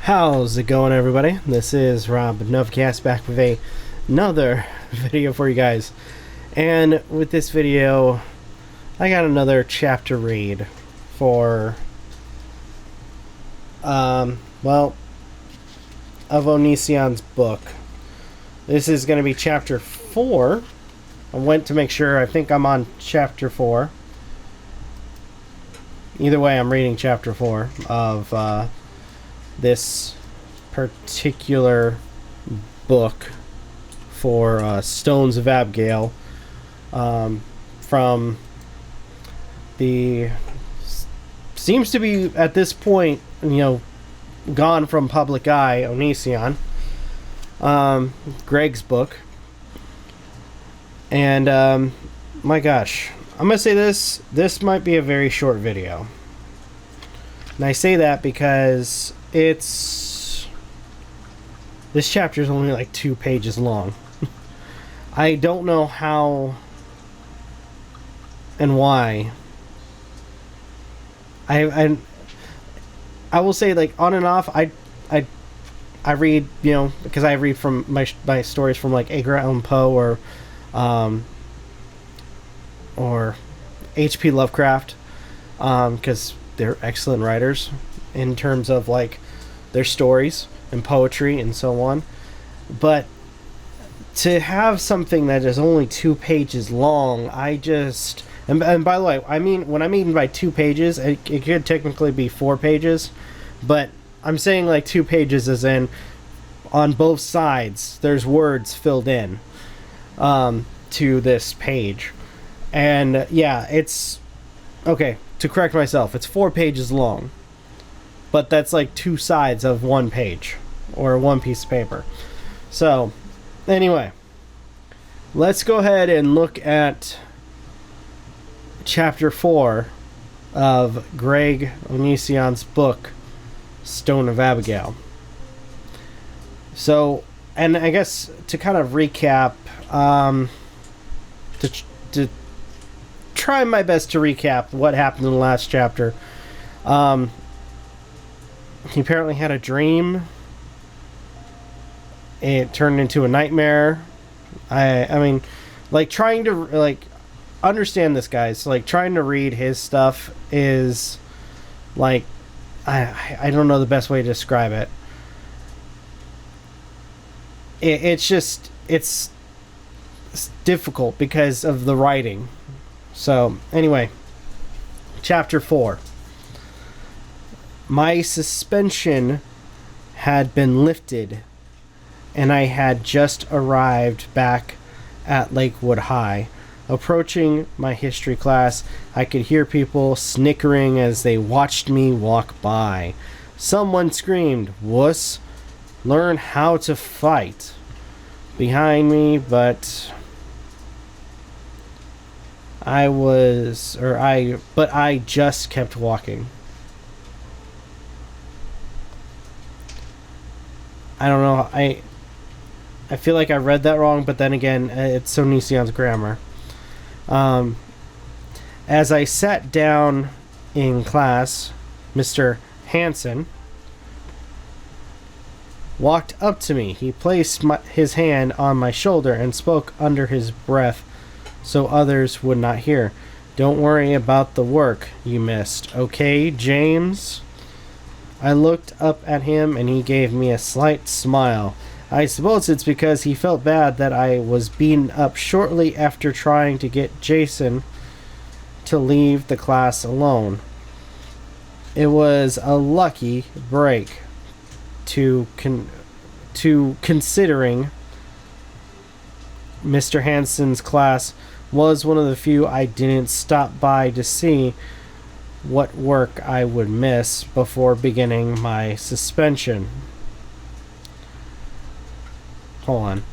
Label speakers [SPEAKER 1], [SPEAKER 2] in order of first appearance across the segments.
[SPEAKER 1] How's it going, everybody? This is Rob Novakast back with another video for you guys. And with this video, I got another chapter read for, well, of Onision's book. This is going to be chapter 4. I went to make sure. I think I'm on chapter 4. Either way, I'm reading chapter 4 of this particular book for Stones of Abbigale, from the seems to be at this point, gone from public eye, Onision, Greg's book. And my gosh, I'm gonna say this might be a very short video. And I say that because this chapter is only like 2 pages long. I don't know how and why. I will say, like, on and off, I read, because I read from my stories from like Edgar Allan Poe or H.P. Lovecraft, because they're excellent writers in terms of like their stories and poetry and so on. But to have something that is only 2 pages long, and by the way, when I mean by 2 pages, it could technically be 4 pages, but I'm saying like 2 pages as in on both sides there's words filled in to this page. And yeah, it's okay, to correct myself, it's 4 pages long, but that's like 2 sides of 1 page or 1 piece of paper. So anyway, let's go ahead and look at chapter 4 of Greg Onision's book, Stone of Abbigale. So, and I guess to kind of recap, to try my best to recap what happened in the last chapter. He apparently had a dream. It turned into a nightmare. I mean, like, trying to, like, understand this, guys. Like, trying to read his stuff is, like, I don't know the best way to describe it. It's difficult because of the writing. So, anyway, chapter 4. My suspension had been lifted, and I had just arrived back at Lakewood High. Approaching my history class, I could hear people snickering as they watched me walk by. Someone screamed, "Wuss, learn how to fight," behind me, but I just kept walking. I don't know. I feel like I read that wrong, but then again, it's Onision's grammar. As I sat down in class, Mr. Hansen walked up to me. He placed his hand on my shoulder and spoke under his breath so others would not hear. "Don't worry about the work you missed, okay, James?" I looked up at him and he gave me a slight smile. I suppose it's because he felt bad that I was beaten up shortly after trying to get Jason to leave the class alone. It was a lucky break considering Mr. Hansen's class was one of the few I didn't stop by to see what work I would miss before beginning my suspension. Hold on.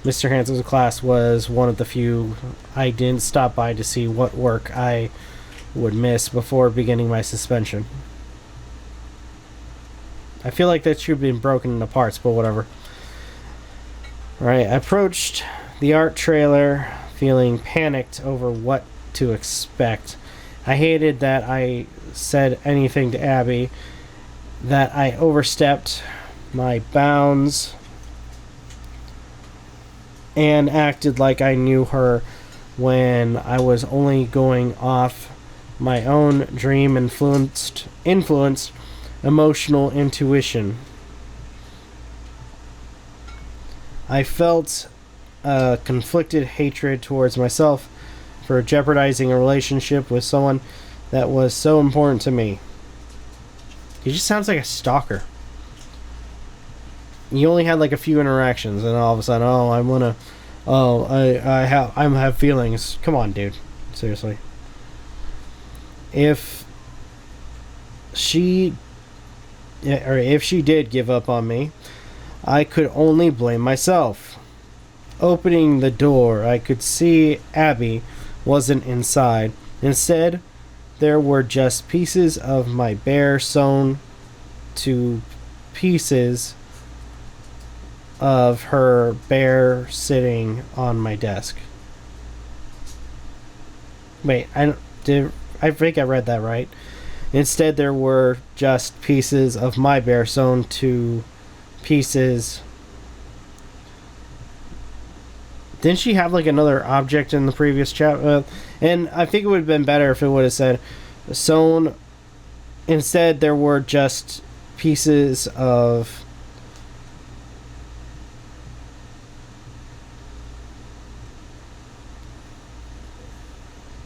[SPEAKER 1] Mr. Hansen's class was one of the few I didn't stop by to see what work I would miss before beginning my suspension. I feel like that should have been broken into parts, but whatever. Alright, I approached the art trailer feeling panicked over what to expect. I hated that I said anything to Abby, that I overstepped my bounds and acted like I knew her when I was only going off my own dream influenced emotional intuition. I felt a conflicted hatred towards myself for jeopardizing a relationship with someone that was so important to me. He just sounds like a stalker. You only had like a few interactions, and all of a sudden, I have feelings. Come on, dude. Seriously. If she did give up on me, I could only blame myself. Opening the door, I could see Abby wasn't inside. Instead, there were just pieces of my bear sewn to pieces of her bear sitting on my desk. Wait, I think I read that right. Instead, there were just pieces of my bear sewn to pieces. Didn't she have like another object in the previous chapter? And I think it would have been better if it would have said sewn. Instead, there were just pieces of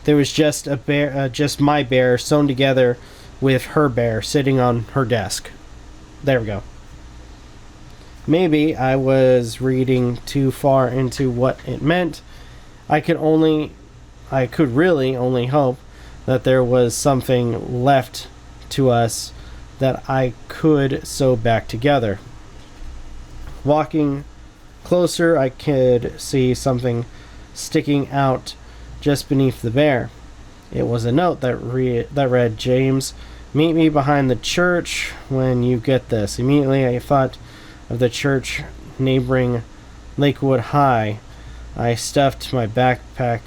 [SPEAKER 1] there was just a bear, just my bear sewn together with her bear sitting on her desk. There we go. Maybe I was reading too far into what it meant. I could really only hope that there was something left to us that I could sew back together. Walking closer, I could see something sticking out just beneath the bear. It was a note that read, "James, meet me behind the church when you get this." Immediately I thought of the church neighboring Lakewood High. I stuffed my backpack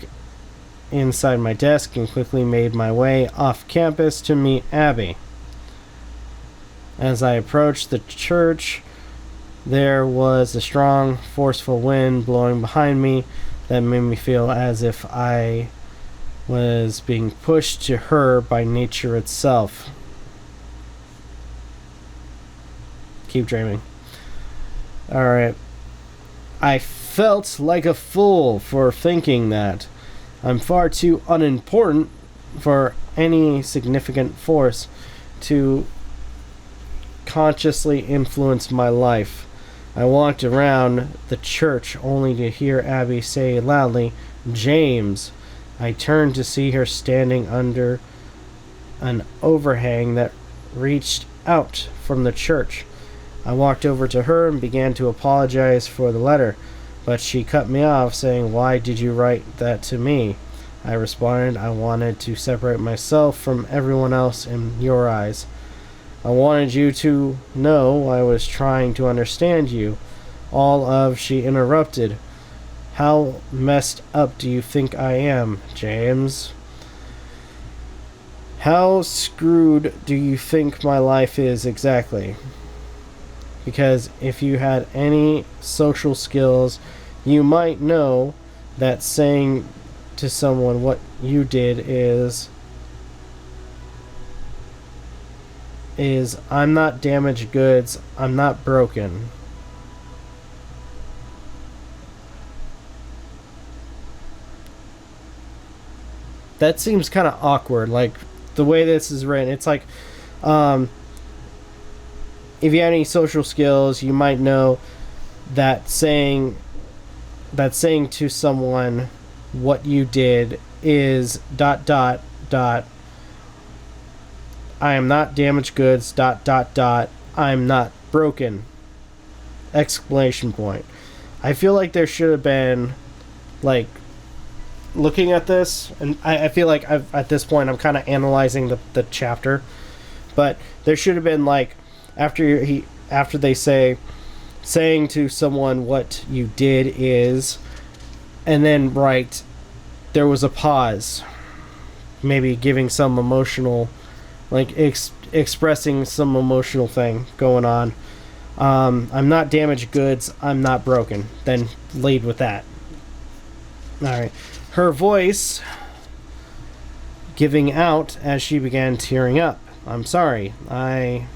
[SPEAKER 1] inside my desk and quickly made my way off campus to meet Abby. As I approached the church, there was a strong, forceful wind blowing behind me that made me feel as if I was being pushed to her by nature itself. Keep dreaming. Alright. I felt like a fool for thinking that. I'm far too unimportant for any significant force to consciously influence my life. I walked around the church only to hear Abby say loudly, "James." I turned to see her standing under an overhang that reached out from the church. I walked over to her and began to apologize for the letter, but she cut me off, saying, "Why did you write that to me?" I responded, "I wanted to separate myself from everyone else in your eyes. I wanted you to know I was trying to understand you." She interrupted. "How messed up do you think I am, James? How screwed do you think my life is exactly? Because if you had any social skills, you might know that saying to someone what you did is I'm not damaged goods, I'm not broken." That seems kind of awkward, like the way this is written. It's like, if you had any social skills, you might know that saying to someone what you did is ... I am not damaged goods ... I'm not broken! Exclamation point. I feel like there should have been, like, looking at this, and I feel like at this point I'm kind of analyzing the chapter, but there should have been, like, after they say saying to someone what you did is, and then write, there was a pause, maybe giving some emotional, like expressing some emotional thing going on, I'm not damaged goods. I'm not broken. Then lead with that. Alright. Her voice giving out as she began tearing up. I'm sorry. I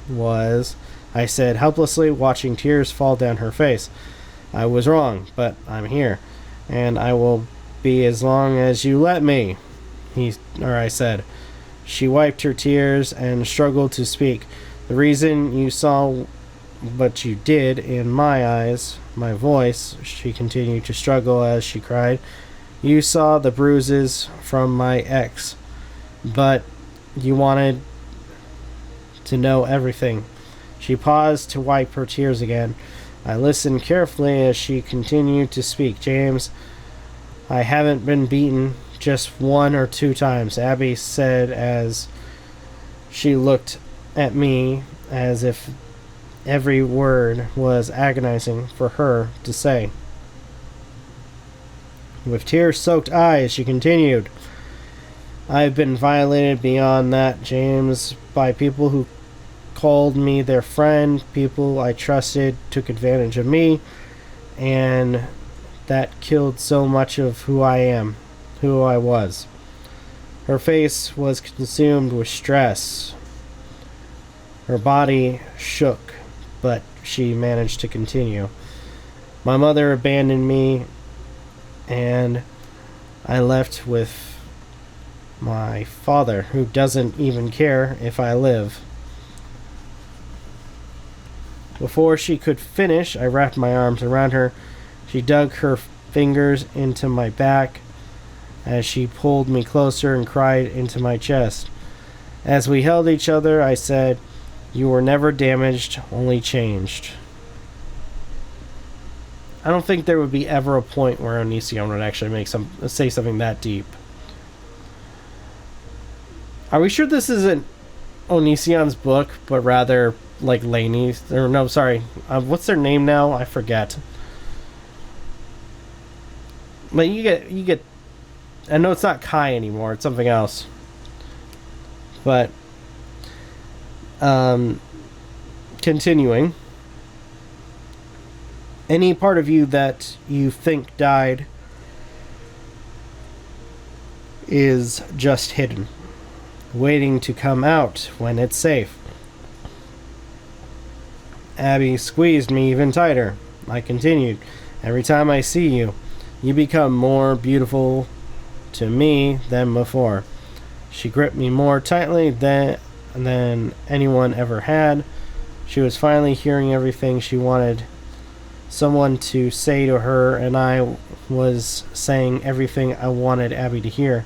[SPEAKER 1] said helplessly, watching tears fall down her face. I was wrong, but I'm here. And I will be as long as you let me. I said. She wiped her tears and struggled to speak. The reason you saw what you did in my eyes, my voice, she continued to struggle as she cried. You saw the bruises from my ex, but you wanted to know everything. She paused to wipe her tears again. I listened carefully as she continued to speak. James, I haven't been beaten, just 1 or 2 times, Abby said as she looked at me as if every word was agonizing for her to say. With tear-soaked eyes, she continued, I've been violated beyond that, James, by people who called me their friend, people I trusted took advantage of me, and that killed so much of who I am, who I was. Her face was consumed with stress. Her body shook, but she managed to continue. My mother abandoned me, and I left with my father, who doesn't even care if I live. Before she could finish, I wrapped my arms around her. She dug her fingers into my back as she pulled me closer and cried into my chest. As we held each other, I said, You were never damaged, only changed. I don't think there would be ever a point where Onision would actually say something that deep. Are we sure this isn't Onision's book, but rather like Lainey's? Or no, sorry. What's their name now? I forget. But you get. I know it's not Kai anymore. It's something else. But continuing. Any part of you that you think died is just hidden, waiting to come out when it's safe. Abby squeezed me even tighter. I continued, Every time I see you, you become more beautiful to me than before. She gripped me more tightly than anyone ever had. She was finally hearing everything she wanted someone to say to her, and I was saying everything I wanted Abby to hear.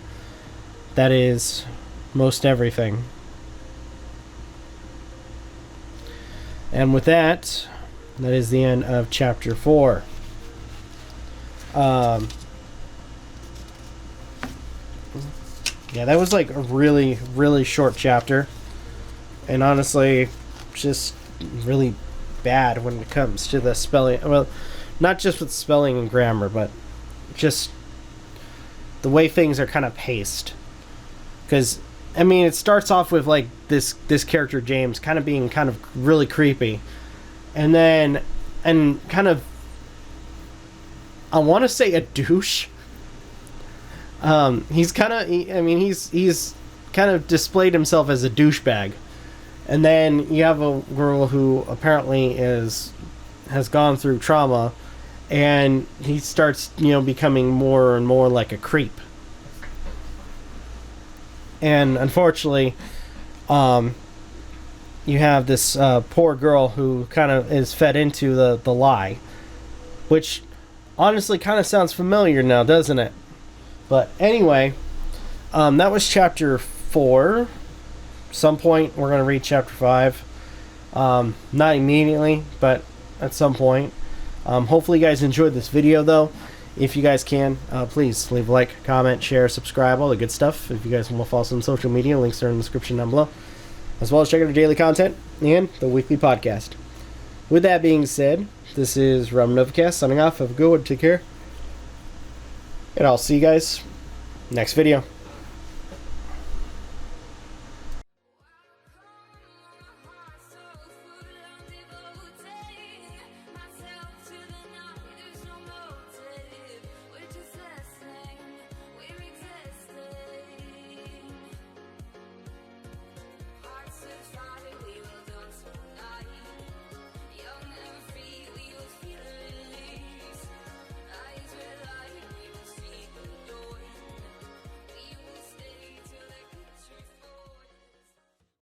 [SPEAKER 1] That is, most everything. And with that, that is the end of chapter 4. Yeah, that was like a really, really short chapter. And honestly, just really bad when it comes to the spelling. Well, not just with spelling and grammar, but just the way things are kind of paced. Because, I mean, it starts off with like this character James kind of being kind of really creepy, and kind of, I want to say a douche. He's kind of, he's kind of displayed himself as a douchebag. And then you have a girl who apparently has gone through trauma, and he starts, becoming more and more like a creep. And unfortunately, you have this poor girl who kind of is fed into the lie, which honestly kind of sounds familiar now, doesn't it? But anyway, that was chapter 4. Some point we're going to read chapter 5. Not immediately, but at some point. Hopefully you guys enjoyed this video, though. If you guys can, please leave a like, comment, share, subscribe, all the good stuff. If you guys want to follow us on social media, links are in the description down below, as well as check out our daily content and the weekly podcast. With that being said, this is Novakast signing off. Have a good one. Take care. And I'll see you guys next video.